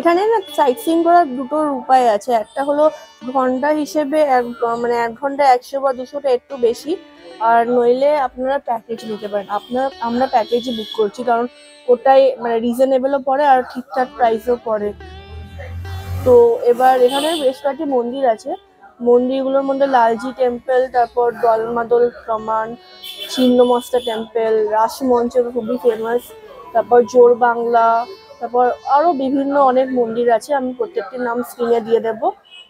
এখানে না site seeing করার দুটো উপায় আছে। একটা হলো ঘন্টা হিসেবে মানে 1 ঘন্টা 100 বা 200টা একটু বেশি, আর নইলে আপনারা প্যাকেজ নিতে পারেন। আমরা প্যাকেজই বুক করছি, কারণ ওটাই মানে রিজনেবলও পড়ে আর ঠিকঠাক প্রাইসও পড়ে। তো এবার এখানে বেশ কয়েকটি মন্দির আছে। মন্দিরগুলোর মধ্যে লালজি টেম্পল, তারপর দলমাদল কামান, ছিন্নমস্তা টেম্পল, রাসমঞ্চ খুবই ফেমাস, তারপর জোর বাংলা, তারপর আরো বিভিন্ন অনেক মন্দির আছে। আমি প্রত্যেকটির নাম স্ক্রিনে দিয়ে দেবো,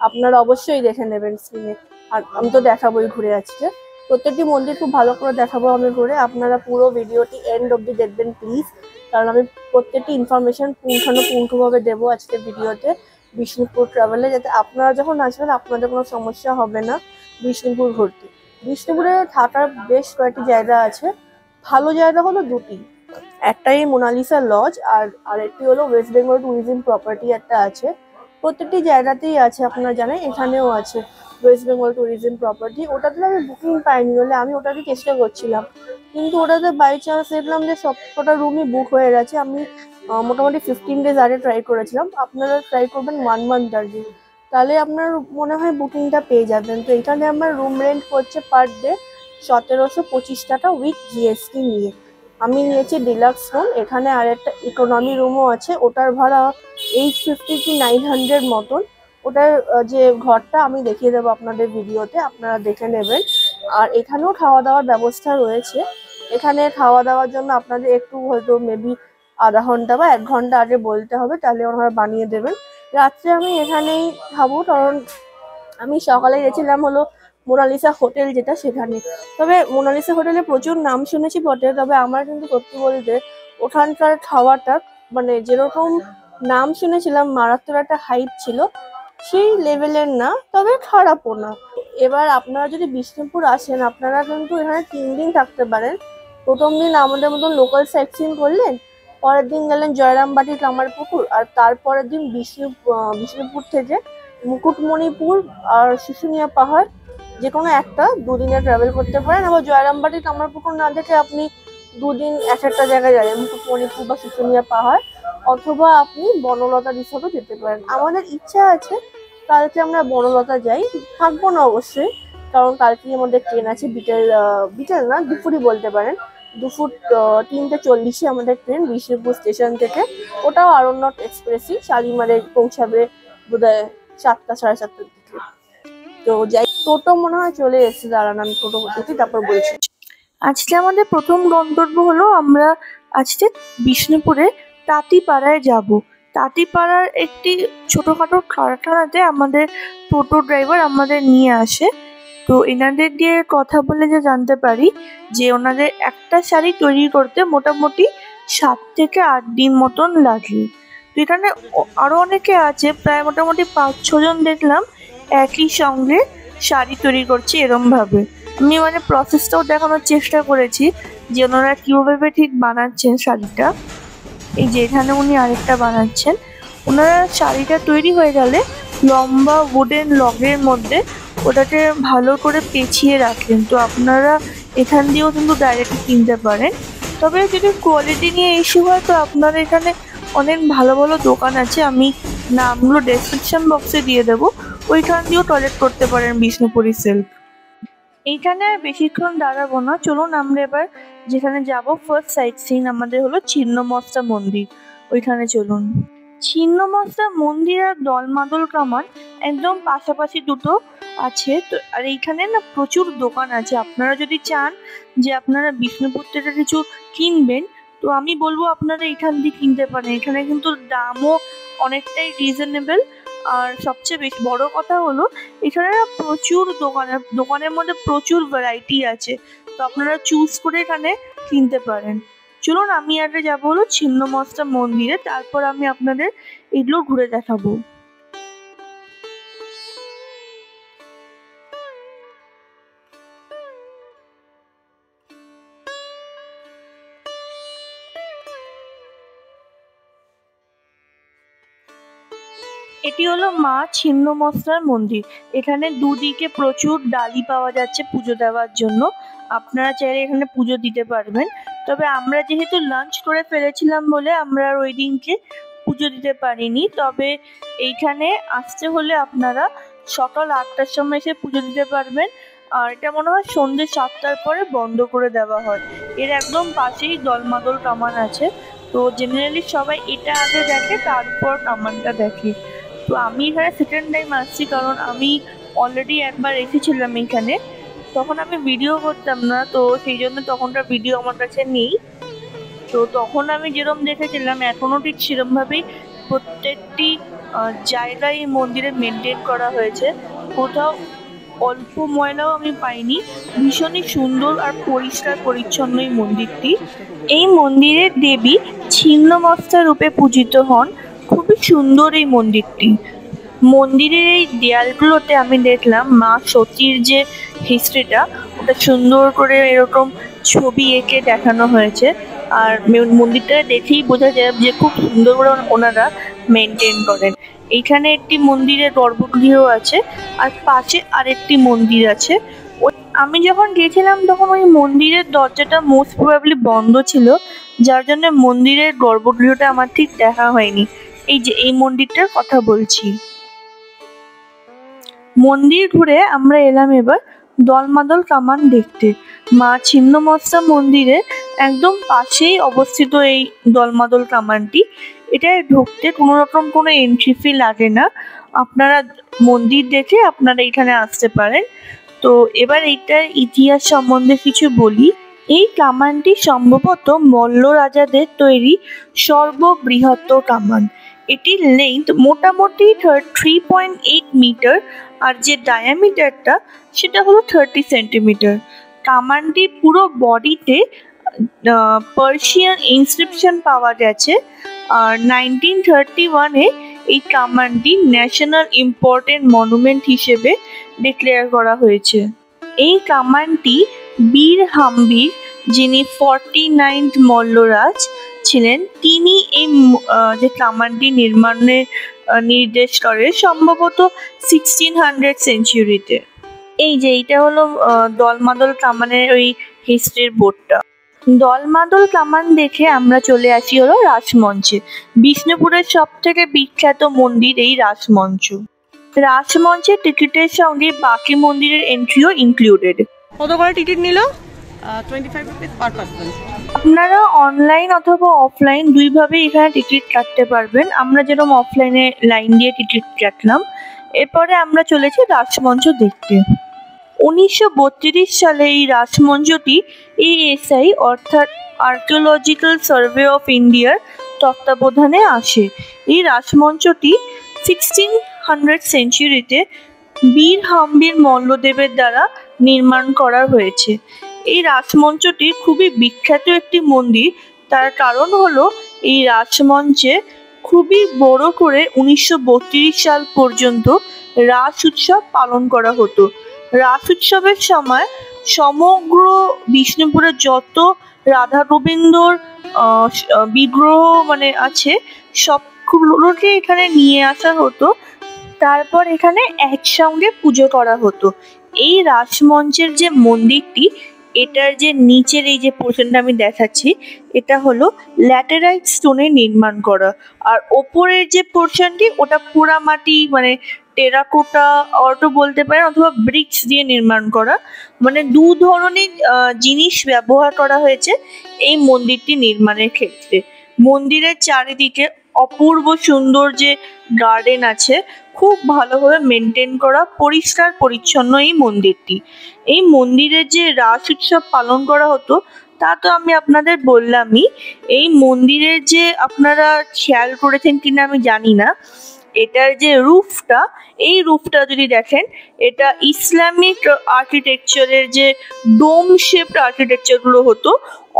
আপনারা অবশ্যই দেখে নেবেন স্ক্রিনে। আর আমি তো দেখাবোই ঘুরে আজকে, প্রত্যেকটি মন্দির খুব ভালো করে দেখাবো আমি ঘুরে। আপনারা পুরো ভিডিওটি এন্ড অবধি দেখবেন প্লিজ, কারণ আমি প্রত্যেকটি ইনফরমেশন পুঙ্খানুপুঙ্খভাবে দেবো আজকে ভিডিওতে বিষ্ণুপুর ট্রাভেলে, যাতে আপনারা যখন আসবেন আপনাদের কোনো সমস্যা হবে না বিষ্ণুপুর ঘুরতে। বিষ্ণুপুরে থাকার বেশ কয়েকটি জায়গা আছে, ভালো জায়গা হলো দুটি। একটাই মোনালিসা লজ, আর আরেকটি হলো ওয়েস্ট বেঙ্গল ট্যুরিজম প্রপার্টি একটা আছে। প্রত্যেকটি জায়গাতেই আছে, আপনারা জানেন এখানেও আছে ওয়েস্ট বেঙ্গল ট্যুরিজম প্রপার্টি। ওটাতে আমি বুকিং পাইনি, হলে আমি ওটাকে চেষ্টা করছিলাম, কিন্তু ওটাতে বাই চান্স দেখলাম যে সবকটা রুমই বুক হয়ে গেছে। আমি মোটামুটি 15 days আগে ট্রাই করেছিলাম। আপনারা ট্রাই করবেন 1 month আগে, তাহলে আপনার মনে হয় বুকিংটা পেয়ে যাবেন। তো এখানে আমার রুম রেন্ট হচ্ছে পার ডে 1725 টাকা উইথ জিএসটি নিয়ে। আমি নিয়েছি ডিলাক্স রুম। এখানে আর একটা ইকোনমি রুমও আছে, ওটার ভাড়া 850 কি 900 মতন। ওটার যে ঘরটা আমি দেখিয়ে দেবো আপনাদের ভিডিওতে, আপনারা দেখে নেবেন। আর এখানেও খাওয়া দাওয়ার ব্যবস্থা রয়েছে। এখানে খাওয়া দাওয়ার জন্য আপনাদের একটু হয়তো মেবি আধা ঘন্টা বা 1 ঘন্টা আগে বলতে হবে, তাহলে ওনারা বানিয়ে দেবেন। রাত্রে আমি এখানেই খাবো, কারণ আমি সকালে গেছিলাম হলো মোনালিসা হোটেল, যেটা সেখানে। তবে মোনালিসা হোটেলে প্রচুর নাম শুনেছি বটে, তবে আমার কিন্তু সত্যি বলতে ওখানকার খাওয়াটা মানে যেরকম নাম শুনেছিলাম মারাত্মক একটা হাইপ ছিল, সেই লেভেলের না, তবে খারাপও না। এবার আপনারা যদি বিষ্ণুপুর আসেন, আপনারা কিন্তু এখানে 3 দিন থাকতে পারেন। প্রথম দিন আমাদের মতন লোকাল সাইট সিইং করলেন, পরের দিন গেলেন জয়রামবাটি কামারপুকুর, আর তারপরের দিন বিষ্ণুপুর থেকে মুকুটমণিপুর আর শুশুনিয়া পাহাড়, যে কোনো একটা 2 দিনে ট্রাভেল করতে পারেন। আবার জয়রামবাটি কামারপুকুর না দেখে আপনি 2 দিন একটা জায়গায় যাবেন, মুকুটমণিপুর বা শুশুনিয়া পাহাড়, অথবা আপনি বনলতা রিসর্টও যেতে পারেন। আমাদের ইচ্ছা আছে কালকে আমরা বনলতা যাই, থাকবো না অবশ্যই, কারণ কালকে আমাদের ট্রেন আছে বিকেল না দুপুরই বলতে পারেন। দুপুর 3:40 আমাদের ট্রেন বিষ্ণুপুর স্টেশন থেকে। ওটাও আরণ্যক এক্সপ্রেসই, শালিমারে পৌঁছাবে বোধহয় 7টা 7:30টার দিকে। তো যাই, টোটো মনে হয় চলে এসেছে, দাঁড়ান আমি টোটো উঠি তারপর বলছি। আজকে আমাদের প্রথম গন্তব্য হলো আমরা আজকে বিষ্ণুপুরে তাঁতিপাড়ায় যাব। তাঁতিপাড়ার একটি ছোটোখাটো কারখানাতে আমাদের টোটো ড্রাইভার আমাদের নিয়ে আসে। তো এনাদের দিয়ে কথা বলে যে জানতে পারি যে ওনাদের একটা শাড়ি তৈরি করতে মোটামুটি 7 থেকে 8 দিন মতন লাগে। তো এখানে আরো অনেকে আছে, প্রায় মোটামুটি 5-6 জন দেখলাম একই সঙ্গে শাড়ি তৈরি করছে এরম ভাবে। আমি মানে প্রসেসটাও দেখানোর চেষ্টা করেছি যে ওনারা কিভাবে ঠিক বানাচ্ছেন শাড়িটা। এই যে এখানে উনি আরেকটা বানাচ্ছেন। ওনারা শাড়িটা তৈরি হয়ে গেলে লম্বা উডেন লগের মধ্যে ওটাকে ভালো করে পেঁচিয়ে রাখেন। তো আপনারা এখান দিয়েও কিন্তু ডাইরেক্ট কিনতে পারেন, তবে যদি কোয়ালিটি নিয়ে ইস্যু হয় তো আপনারা এখানে অনেক ভালো ভালো দোকান আছে, আমি নামগুলো ডেসক্রিপশন বক্সে দিয়ে দেবো, ওইখান দিয়েও কালেক্ট করতে পারেন বিষ্ণুপুরি সিল্ক। এইখানে আর বেশিক্ষণ দাঁড়াবো না, চলুন আমরা এবার যেখানে যাব ফার্স্ট সাইট সিন আমাদের হলো ছিন্নমস্তা মন্দির, ওইখানে চলুন। ছিন্নমস্তা মন্দির আর দলমাদল কামান একদম পাশাপাশি দুটো আছে। তো আর এইখানে না প্রচুর দোকান আছে, আপনারা যদি চান যে আপনারা বিষ্ণুপুর থেকে কিছু কিনবেন তো আমি বলবো আপনারা এখান দিয়ে কিনতে পারেন। এখানে কিন্তু দামও অনেকটাই রিজনেবল, আর সবচেয়ে বেশি বড় কথা হলো এখানে না প্রচুর দোকানের মধ্যে প্রচুর ভ্যারাইটি আছে, তো আপনারা চুজ করে এখানে কিনতে পারেন। চলুন আমি আগে যাবো হলো ছিন্নমস্তা মন্দিরে, তারপর আমি আপনাদের এগুলো ঘুরে দেখাবো। এটি হলো মা ছিন্নমস্তার মন্দির। এখানে দুদিকে প্রচুর ডালি পাওয়া যাচ্ছে পুজো দেওয়ার জন্য, আপনারা চাইলে এখানে পুজো দিতে পারবেন। তবে আমরা যেহেতু লাঞ্চ করে ফেলেছিলাম বলে আমরা ওই দিনকে পুজো পুজো দিতে পারিনি, তবে এইখানে আসতে হলে আপনারা সকাল 8টার সময় এসে পুজো দিতে পারবেন। আর এটা মনে হয় সন্ধ্যে 7টার পরে বন্ধ করে দেওয়া হয়। এর একদম পাশেই দলমাদল কামান আছে, তো জেনারেলি সবাই এটা আগে দেখে, তারপর কামানটা দেখে। তো আমি এখানে সেকেন্ড টাইম আসছি, কারণ আমি অলরেডি একবার এসেছিলাম এখানে, তখন আমি ভিডিও করতাম না, তো সেই জন্য তখনকার ভিডিও আমার কাছে নেই। তো তখন আমি যেরকম দেখেছিলাম এখনো ঠিক সেরকম ভাবেই প্রত্যেকটি জায়গায় এই মন্দিরে মেনটেন করা হয়েছে। কোথাও অল্প ময়লাও আমি পাইনি, ভীষণই সুন্দর আর পরিষ্কার পরিচ্ছন্ন এই মন্দিরটি। এই মন্দিরের দেবী ছিন্নমস্তা রূপে পূজিত হন। খুবই সুন্দর এই মন্দিরটি। মন্দিরের এই দেয়ালগুলোতে আমি দেখলাম মা সতীর যে হিস্ট্রিটা, ওটা সুন্দর করে এরকম ছবি এঁকে দেখানো হয়েছে। আর মন্দিরটা দেখেই বোঝা যায় যে খুব সুন্দর করে ওনারা মেনটেন করেন। এইখানে একটি মন্দিরের গর্ভগৃহ আছে, আর পাশে আরেকটি মন্দির আছে। আমি যখন গেছিলাম তখন ওই মন্দিরের দরজাটা মোস্ট প্রবাবলি বন্ধ ছিল, যার জন্য মন্দিরের গর্ভগৃহটা আমার ঠিক দেখা হয়নি। এই যে এই মন্দিরটার কথা বলছি। মন্দির ঘুরে আমরা এলাম এবার দলমাদল কামান দেখতে। মা ছিন্নমস্তা মন্দিরের একদম পাশেই অবস্থিত এই দলমাদল কামানটি। এটায় ঢুকতে কোনো রকম কোনো এন্ট্রি ফি লাগে না, আপনারা মন্দির দেখে আপনারা এখানে আসতে পারেন। তো এবার এইটার ইতিহাস সম্বন্ধে কিছু বলি। এই কামানটি সম্ভবত মল্ল রাজাদের তৈরি সর্ববৃহত্তর কামান। এটির লেন্থ মোটামুটি 3.8 মিটার, আর যে ডায়ামিটারটা সেটা হলো 30 সেন্টিমিটার। কামানটি পুরো বডিতে পার্সিয়ান ইনস্ক্রিপশন পাওয়া গেছে। আর 1931-এ এই কামানটি ন্যাশনাল ইম্পর্টেন্ট মনুমেন্ট হিসেবে ডিক্লেয়ার করা হয়েছে। এই কামানটি বীর হাম্বির, যিনি 49th মল্লরাজ ছিলেন, তিনি এই যে কামানটি নির্মাণের নির্দেশ করে সম্ভবত 1600 সেঞ্চুরিতে। এই যে এইটা হলো দলমাদল কামানের ওই হিস্ট্রির বোর্ডটা। দলমাদল কামান দেখে আমরা চলে আসি হলো রাসমঞ্চে। বিষ্ণুপুরের সব থেকে বিখ্যাত মন্দির এই রাসমঞ্চ। রাসমঞ্চের টিকিটের সঙ্গে বাকি মন্দিরের এন্ট্রিও ইনক্লুডেড। কত করে টিকিট নিল? 25 রুপিস পার পারসন। আপনারা অনলাইন অথবা অফলাইন দুইভাবেই এখানে টিকিট কাটতে পারবেন। আমরা যেরকম অফলাইনে লাইন দিয়ে টিকিট কাটলাম। এরপরে আমরা চলেছি রাসমঞ্চ দেখতে। 1932 সালে এই রাসমঞ্চটি ASI অর্থাৎ আর্কিওলজিক্যাল সার্ভে অফ ইন্ডিয়ার তত্ত্বাবধানে আসে। এই রাসমঞ্চটি 1600 সেঞ্চুরিতে বীর হাম্বির মল্লদেবের দ্বারা নির্মাণ করা হয়েছে। এই রাসমঞ্চটি খুবই বিখ্যাত একটি মন্দির। তার কারণ হলো এই রাসমঞ্চে খুবই বড় করে 1932 সাল পর্যন্ত রাস উৎসব পালন করা হতো। রাস উৎসবের সময় সমগ্র বিষ্ণুপুরের যত রাধা গোবিন্দর বিগ্রহ আছে সবগুলোকে এখানে নিয়ে আসা হতো, তারপর এখানে একসঙ্গে পুজো করা হতো। এই রাসমঞ্চের যে মন্দিরটি, এটার যে নিচের এই যে পোর্শনটা আমি দেখাচ্ছি, এটা হলো ল্যাটেরাইট স্টোনে নির্মাণ করা। আর ওপরের যে পোর্শনটি ওটা পোড়ামাটি টেরাকোটা অটো বলতে পারেন, অথবা ব্রিক্স দিয়ে নির্মাণ করা। দু ধরনের জিনিস ব্যবহার করা হয়েছে এই মন্দিরটি নির্মাণের ক্ষেত্রে। মন্দিরের চারিদিকে অপূর্ব সুন্দর যে গার্ডেন আছে, খুব ভালোভাবে মেনটেন করা, পরিষ্কার পরিচ্ছন্ন এই মন্দিরটি। এই মন্দিরে যে রাস উৎসব পালন করা হতো তা তো আমি আপনাদের বললামই। এই মন্দিরের যে আপনারা খেয়াল করেছেন কিনা আমি জানি না, এটার যে রুফটা, এই রুফটা যদি দেখেন, এটা ইসলামিক আর্কিটেকচারের যে ডোম শেপড আর্কিটেকচারগুলো হতো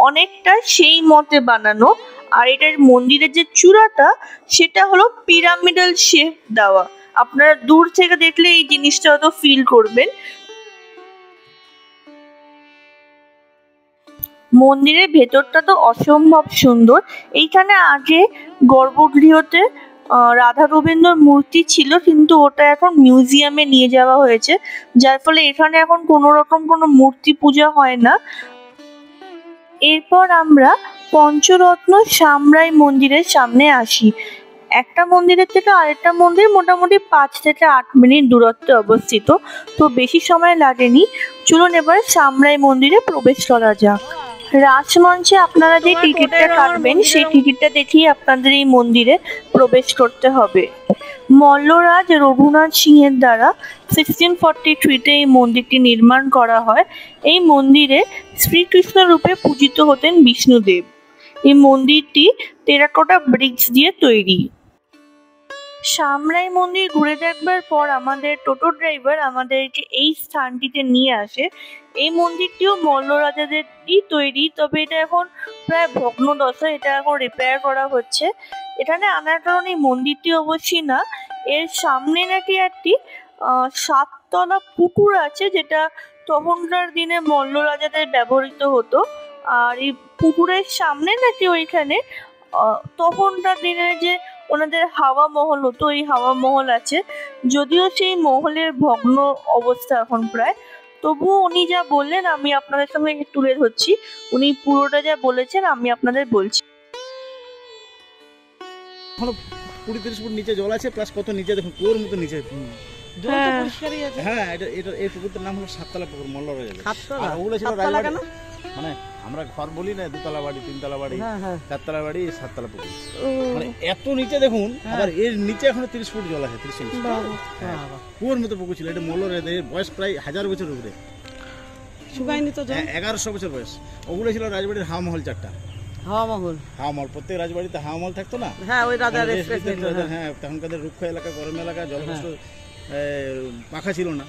অনেকটা সেই মতে বানানো। আর এটার মন্দিরের যে চূড়াটা সেটা হলো পিরামিডাল শেপ দেওয়া। আপনারা দূর থেকে দেখলে এই জিনিসটা হয়তো ফিল করবেন। মন্দিরের ভেতরটা তো অসম্ভব সুন্দর। এইখানে আগে গর্ভগৃহতে রাধা গোবিন্দর মূর্তি ছিল, কিন্তু ওটা এখন মিউজিয়ামে নিয়ে যাওয়া হয়েছে, যার ফলে এখানে এখন কোনো মূর্তি পূজা হয় না। এরপর আমরা পঞ্চরত্ন সামরাই মন্দিরের সামনে আসি। একটা মন্দিরের থেকে আরেকটা মন্দির মোটামুটি 5 থেকে 8 মিনিট দূরত্বে অবস্থিত, তো বেশি সময় লাগেনি। চলুন এবার সামরাই মন্দিরে প্রবেশ করা যাক। রাজমঞ্চে আপনারা যে টিকিটটা কাটবেন সেই টিকিটটা দেখিয়ে আপনাদের এই মন্দিরে প্রবেশ করতে হবে। মল্লরাজ রঘুনাথ সিংহের দ্বারা 1643-তে এই মন্দিরটি নির্মাণ করা হয়। এই মন্দিরে শ্রীকৃষ্ণ রূপে পূজিত হতেন বিষ্ণুদেব। এই মন্দিরটি টেরাকোটা ব্রিক্স দিয়ে তৈরি। সামরাই মন্দির ঘুরে দেখবার পর আমাদের টোটো ড্রাইভার আমাদেরকে এই স্থানটিতে নিয়ে আসে। এই মন্দিরটিও মল্ল রাজাদেরই তৈরি, তবে এটা এখন প্রায় ভগ্নদশা, এটা এখন রিপেয়ার করা হচ্ছে। এখানে আনার কারণ এই মন্দিরটি অবশ্যই না, এর সামনে নাকি একটি 7তলা পুকুর আছে, যেটা তখনকার দিনে মল্ল রাজাদের ব্যবহৃত হতো। আর এই পুকুরের সামনে নাকি ওইখানে তখনকার দিনে যে ওনাদের হাওয়া মহল হতো, এই হাওয়া মহল আছে। যদিও সেই মহলের ভগ্ন অবস্থা এখন প্রায়, তবুও উনি যা বললেন আমি আপনাদের সঙ্গে তুলে ধরছি। উনি পুরোটা যা বলেছেন আমি আপনাদের বলছি। এখনো 20-30 ফুট নিচে জল আছে, প্লাস কত নিচে দেখুন, কুয়োর মতো নিচে। হ্যাঁ, এটা এই পুকুরটার নাম হলো 7তলা পুকুর, মল্ল রাজাদের। আর ওগুলো ছিল রাজবাড়ি, মানে আমরা ঘর বলি না 2তলা বাড়ি, 3তলা বাড়ি, 4তলা বাড়ি, 7তলা পুকুর, মানে এত নিচে দেখুন। আবার এর নিচে এখনো 30 ফুট জল আছে, 30 ইঞ্চি কুয়োর মতো পুকুর ছিল। এটা মল্ল রাজাদের, বয়স প্রায় 1000 বছর উপরে, শুকায়নি তো, 1100 বছর বয়স। ওগুলো ছিল রাজবাড়ির হাওয়া মহল 4টা। হাওয়া মহল প্রত্যেক রাজবাড়িতে হাওয়া মহল থাকতো না? হ্যাঁ, ওই রাজার। হ্যাঁ, তখনকার রুক্ষ এলাকা, গরম এলাকা, জলবস্ত পাখা ছিল না,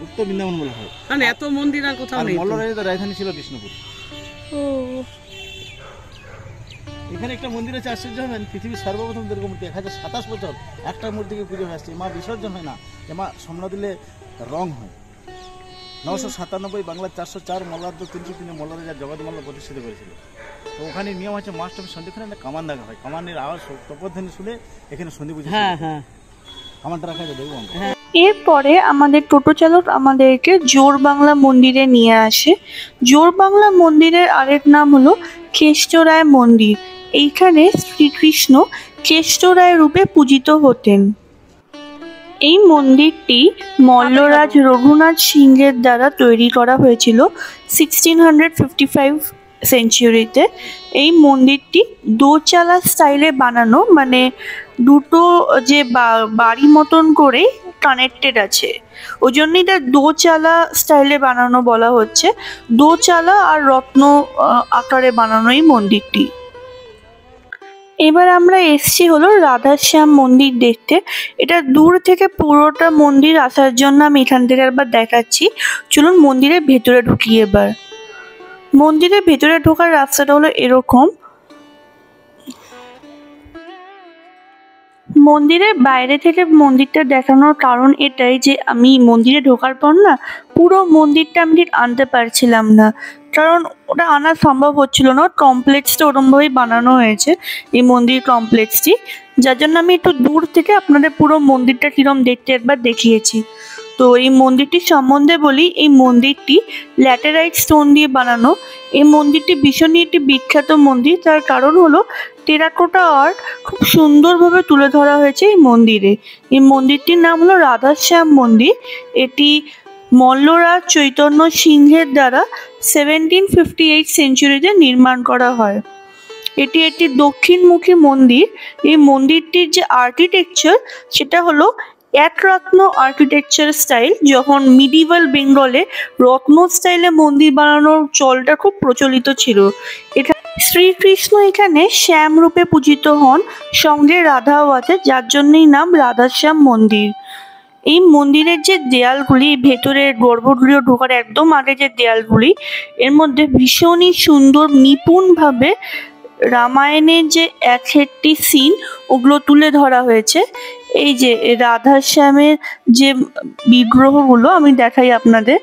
গুপ্ত বৃন্দাবন বলা হয়। মানে এত মন্দির আর কোথাও নেই। মল্ল রাজাদের রাজধানী ছিল বিষ্ণুপুর। এখানে একটা মন্দির আছে, আশ্চর্য হবেন, পৃথিবীর সর্বপ্রথম দুর্গা মূর্তি। 1027 বছর একটা মূর্তিকে পুজো হয়ে আসছে। মা বিসর্জন হয় না, মা সোমনা দিলে রং হয়। 997 বাংলার 404 মল্লার্দ 303 মল্ল রাজা জগৎ মল্ল প্রতিষ্ঠিত করেছিল। তো ওখানে নিয়ম আছে মাস্টার সন্ধিক্ষণে একটা কামান দেখা হয়, কামানের আওয়াজ তপধ্বনি শুনে এখানে সন্ধি পুজো। কামানটা রাখা যায়, দেখবো। এরপরে আমাদের টোটো চালক আমাদেরকে জোর বাংলা মন্দিরে নিয়ে আসে। জোর বাংলা মন্দিরের আরেক নাম হলো কেষ্টরায় মন্দির। এইখানে শ্রীকৃষ্ণ কেষ্টরায় রূপে পূজিত হতেন। এই মন্দিরটি মল্লরাজ রঘুনাথ সিংহের দ্বারা তৈরি করা হয়েছিল 1655 সেঞ্চুরিতে। এই মন্দিরটি দোচালা স্টাইলে বানানো, মানে দুটো যে বাড়ি মতন করে কানেক্টেড আছে, ওই জন্যই এটা দোচালা স্টাইলে বানানো বলা হচ্ছে। দোচালা আর রত্ন আকারে বানানো এই মন্দিরটি। এবার আমরা এসছি হলো রাধাশ্যাম মন্দির দেখতে। এটা দূর থেকে পুরোটা মন্দির আসার জন্য আমি এখান থেকে একবার দেখাচ্ছি। চলুন মন্দিরের ভেতরে ঢুকি। এবার মন্দিরের ভেতরে ঢোকার রাস্তাটা হলো এরকম। মন্দিরের বাইরে থেকে মন্দিরটা দেখানোর কারণ এটাই যে আমি মন্দিরে ঢোকার পর না পুরো মন্দিরটা আমি ঠিক আনতে পারছিলাম না, কারণ ওটা আনা সম্ভব হচ্ছিল না। কমপ্লেক্সটা ওরমভাবেই বানানো হয়েছে, এই মন্দির কমপ্লেক্সটি, যার জন্য আমি একটু দূর থেকে আপনাদের পুরো মন্দিরটা কিরম দেখতে একবার দেখিয়েছি। তো এই মন্দিরটির সম্বন্ধে বলি, এই মন্দিরটি ল্যাটেরাইট স্টোন দিয়ে বানানো। এই মন্দিরটি ভীষণই একটি বিখ্যাত মন্দির, তার কারণ হলো টেরাকোটা আর্ট খুব সুন্দরভাবে তুলে ধরা হয়েছে এই মন্দিরে। এই মন্দিরটির নাম হলো রাধাশ্যাম মন্দির। এটি মল্লরাজ চৈতন্য সিংহের দ্বারা 1758 সেঞ্চুরিতে নির্মাণ করা হয়। এটি একটি দক্ষিণমুখী মন্দির। এই মন্দিরটির যে আর্কিটেকচার সেটা হলো এক রত্ন আর্কিটেকচার স্টাইল। যখন মিডিভাল বেঙ্গলে রত্ন স্টাইলে মন্দির বানানোর চলটা খুব প্রচলিত ছিল। শ্রীকৃষ্ণ এখানে শ্যাম রূপে পূজিত হন, সঙ্গে রাধাও আছে, যার জন্যই নাম রাধাশ্যাম মন্দির। এই মন্দিরের যে দেয়ালগুলি, ভেতরের গর্ভগৃহ ঢোকার একদম আগে যে দেয়ালগুলি, এর মধ্যে ভীষণই সুন্দর নিপুণভাবে রামায়ণের যে একটি সিন ওগুলো তুলে ধরা হয়েছে। এই যে রাধাশ্যামের যে বিগ্রহগুলো আমি দেখাই আপনাদের।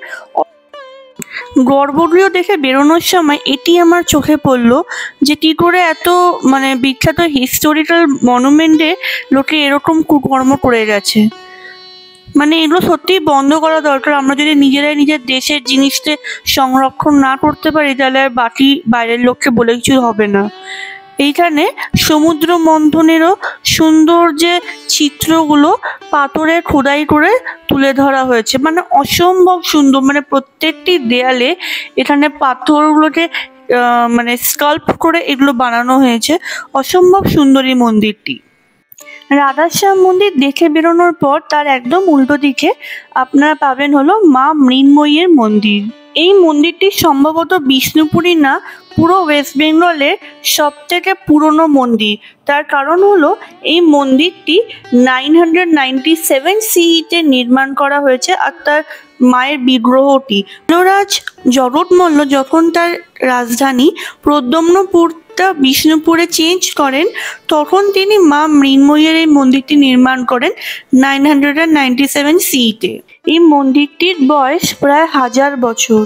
গর্ভগৃহ দেখে বেরোনোর সময় এটি আমার চোখে পড়লো যে কী করে এত মানে বিখ্যাত হিস্টোরিক্যাল মনুমেন্টে লোকে এরকম কুকর্ম করে গেছে। মানে এগুলো সত্যিই বন্ধ করা দরকার। আমরা যদি নিজেরাই নিজের দেশের জিনিসকে সংরক্ষণ না করতে পারি তাহলে আর বাকি বাইরের লোককে বলে কিছু হবে না। এইখানে সমুদ্র মন্থনেরও সুন্দর যে চিত্রগুলো পাথরে খোদাই করে তুলে ধরা হয়েছে, মানে অসম্ভব সুন্দর। মানে প্রত্যেকটি দেয়ালে এখানে পাথরগুলোকে মানে স্কাল্প করে এগুলো বানানো হয়েছে। অসম্ভব সুন্দর এই মন্দিরটি। রাধাশ্যাম মন্দির দেখে বেরোনোর পর তার একদম উল্টো দিকে আপনারা পাবেন হলো মা মৃন্ময়ীর মন্দির। এই মন্দিরটি সম্ভবত বিষ্ণুপুরী না, পুরো ওয়েস্ট বেঙ্গলের সব থেকে পুরনো মন্দির। তার কারণ হলো এই মন্দিরটি 997 CE-তে নির্মাণ করা হয়েছে। আর তার মায়ের বিগ্রহটি মল্লরাজ জগৎমল্ল যখন তার রাজধানী প্রদ্যম্নপুরটা বিষ্ণুপুরে চেঞ্জ করেন, তখন তিনি মা মৃন্ময়ীর এই মন্দিরটি নির্মাণ করেন 997 CE-তে। এই মন্দিরটির বয়স প্রায় 1000 বছর।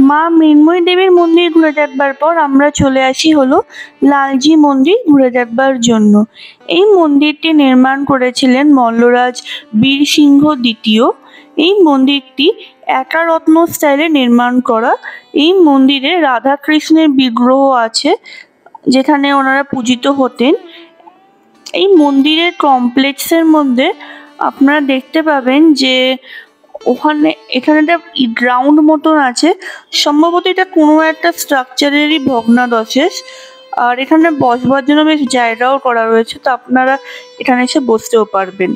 মা মৃন্ময়ী দেবীর মন্দির ঘুরে দেখবার পর আমরা চলে আসি হলো লালজি মন্দির ঘুরে দেখবার জন্য। এই মন্দিরটি নির্মাণ করেছিলেন মল্লরাজ বীরসিংহ দ্বিতীয়। এই মন্দিরটি একারত্ন স্টাইলে নির্মাণ করা। এই মন্দিরে রাধা কৃষ্ণের বিগ্রহ আছে, যেখানে ওনারা পূজিত হতেন। এই মন্দিরের কমপ্লেক্সের মধ্যে আপনারা দেখতে পাবেন যে এখানে একটা গ্রাউন্ড মতন আছে, সম্ভবত এটা কোনো একটা স্ট্রাকচারেরই ভগ্নাদশেষ। আর এখানে বসবার জন্য বেশ জায়গাও করা রয়েছে, তো আপনারা এখানে এসে বসতেও পারবেন।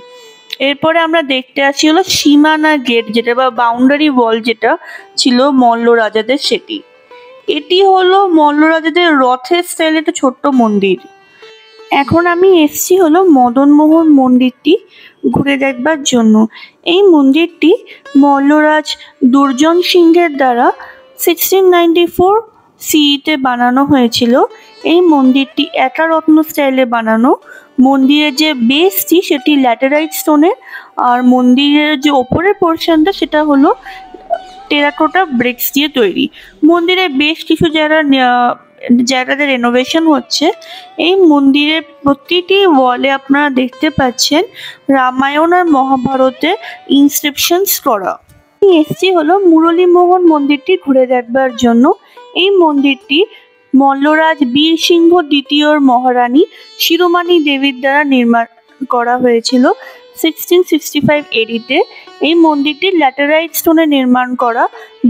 এরপরে আমরা দেখতে আসি হলো সীমানা গেট, যেটা বা বাউন্ডারি ওয়াল যেটা ছিল মল্ল রাজাদের, সেটি। এটি হলো মল্ল রাজাদের রথের স্টাইলে একটা ছোট্ট মন্দির। এখন আমি এসছি হলো মদনমোহন মন্দিরটি ঘুরে দেখবার জন্য। এই মন্দিরটি মল্লরাজ দুর্জন সিংহের দ্বারা 1694 CE-তে বানানো হয়েছিল। এই মন্দিরটি একারত্ন স্টাইলে বানানো। মন্দিরের যে বেসটি সেটি ল্যাটেরাইট স্টোনের, আর মন্দিরের যে ওপরের পোর্শনটা সেটা হলো টেরাকোটা ব্রিক্স দিয়ে তৈরি। মন্দিরে বেশ কিছু জায়গাতে রেনোভেশন হচ্ছে। এই মন্দিরের প্রতিটি ওয়ালে আপনারা দেখতে পাচ্ছেন রামায়ণ আর মহাভারতের ইনস্ক্রিপশনস করা। এসছি হলো মুরলীমোহন মন্দিরটি ঘুরে দেখবার জন্য। এই মন্দিরটি মল্লরাজ বীরসিংহ দ্বিতীয়র মহারানী শিরোমণি দেবীর দ্বারা নির্মাণ করা হয়েছিল 1665 AD-তে। এই মন্দিরটি ল্যাটেরাইট স্টোনে নির্মাণ করা।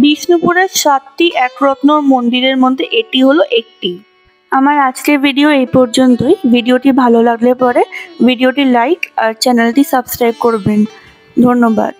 বিষ্ণুপুরের 7টি একরত্নর মন্দিরের মধ্যে এটি হলো একটি। আমার আজকের ভিডিও এই পর্যন্তই। ভিডিওটি ভালো লাগলে পরে ভিডিওটি লাইক আর চ্যানেলটি সাবস্ক্রাইব করবেন। ধন্যবাদ।